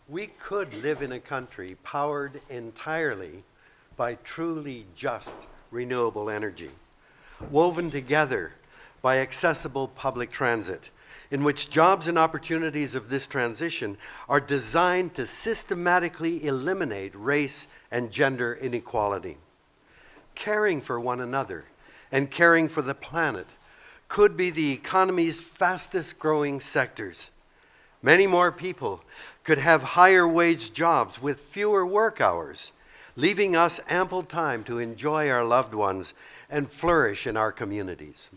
We could live in a country powered entirely by truly just renewable energy, woven together by accessible public transit, in which jobs and opportunities of this transition are designed to systematically eliminate race and gender inequality. Caring for one another and caring for the planet could be the economy's fastest growing sectors. Many more people could have higher wage jobs with fewer work hours, leaving us ample time to enjoy our loved ones and flourish in our communities.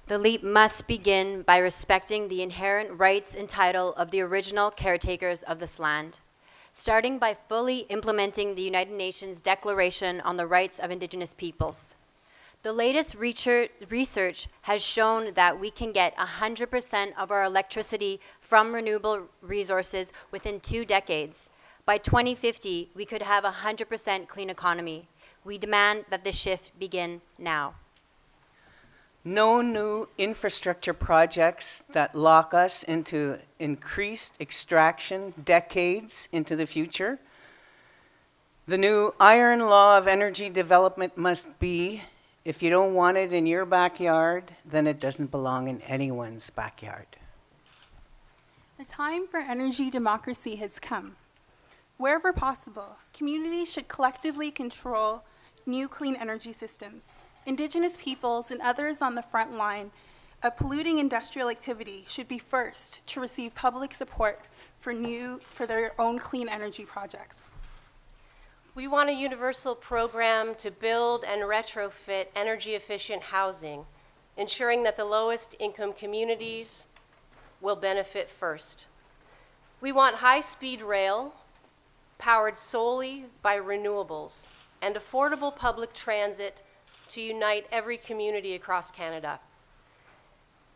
The leap must begin by respecting the inherent rights and title of the original caretakers of this land, starting by fully implementing the United Nations Declaration on the Rights of Indigenous Peoples. The latest research has shown that we can get 100% of our electricity from renewable resources within 2 decades. By 2050, we could have a 100% clean economy. We demand that the shift begin now. No new infrastructure projects that lock us into increased extraction decades into the future. The new iron law of energy development must be, if you don't want it in your backyard, then it doesn't belong in anyone's backyard. The time for energy democracy has come. Wherever possible, communities should collectively control new clean energy systems. Indigenous peoples and others on the front line of polluting industrial activity should be first to receive public support for their own clean energy projects. We want a universal program to build and retrofit energy-efficient housing, ensuring that the lowest income communities will benefit first. We want high-speed rail powered solely by renewables and affordable public transit to unite every community across Canada.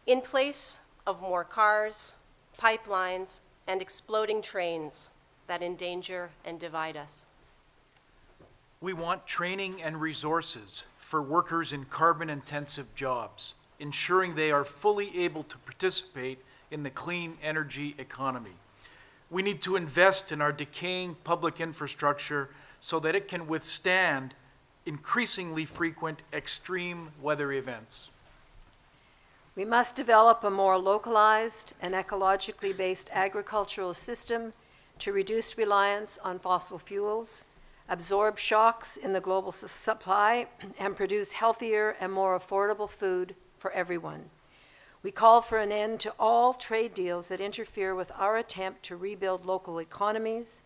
In place of more cars, pipelines, and exploding trains that endanger and divide us. We want training and resources for workers in carbon-intensive jobs, ensuring they are fully able to participate in the clean energy economy. We need to invest in our decaying public infrastructure so that it can withstand increasingly frequent extreme weather events. We must develop a more localized and ecologically based agricultural system to reduce reliance on fossil fuels, absorb shocks in the global supply, and produce healthier and more affordable food for everyone. We call for an end to all trade deals that interfere with our attempt to rebuild local economies,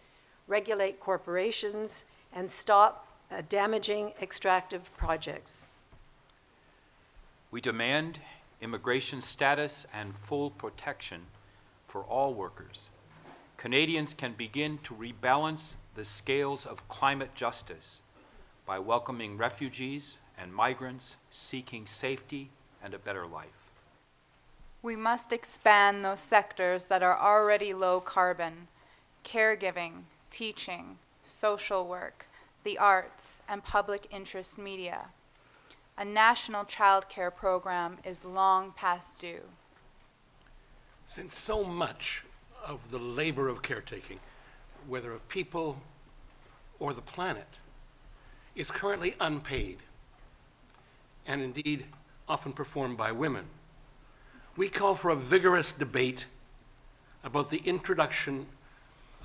regulate corporations, and stop damaging extractive projects. We demand immigration status and full protection for all workers. Canadians can begin to rebalance the scales of climate justice by welcoming refugees and migrants seeking safety and a better life. We must expand those sectors that are already low carbon: caregiving, teaching, social work, the arts, and public interest media. A national childcare program is long past due. Since so much of the labor of caretaking, whether of people or the planet, is currently unpaid, and indeed often performed by women, we call for a vigorous debate about the introduction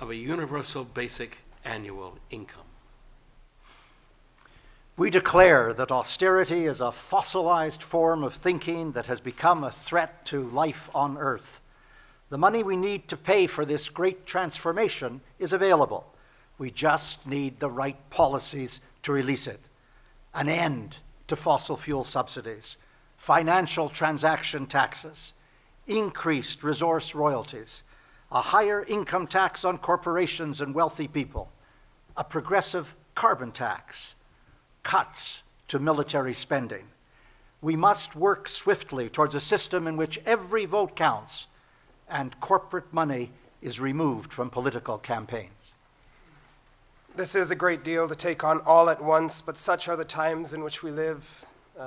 of a universal basic annual income. We declare that austerity is a fossilized form of thinking that has become a threat to life on Earth. The money we need to pay for this great transformation is available. We just need the right policies to release it. An end to fossil fuel subsidies, financial transaction taxes, increased resource royalties, a higher income tax on corporations and wealthy people, a progressive carbon tax, cuts to military spending. We must work swiftly towards a system in which every vote counts and corporate money is removed from political campaigns. This is a great deal to take on all at once, but such are the times in which we live.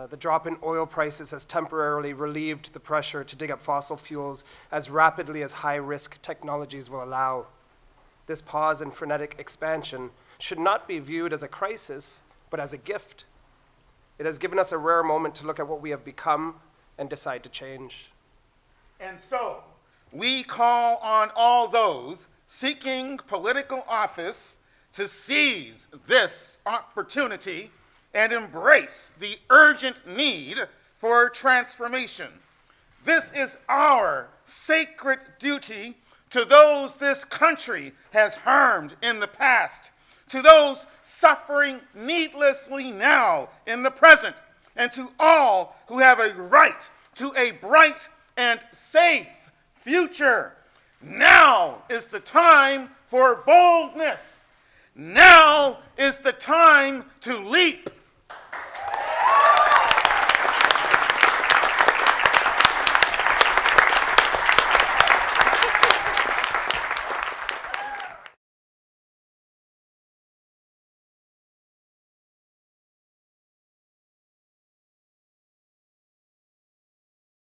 The drop in oil prices has temporarily relieved the pressure to dig up fossil fuels as rapidly as high-risk technologies will allow. This pause in frenetic expansion should not be viewed as a crisis, but as a gift. It has given us a rare moment to look at what we have become and decide to change. And so, we call on all those seeking political office to seize this opportunity and embrace the urgent need for transformation. This is our sacred duty to those this country has harmed in the past, to those suffering needlessly now in the present, and to all who have a right to a bright and safe future. Now is the time for boldness. Now is the time to leap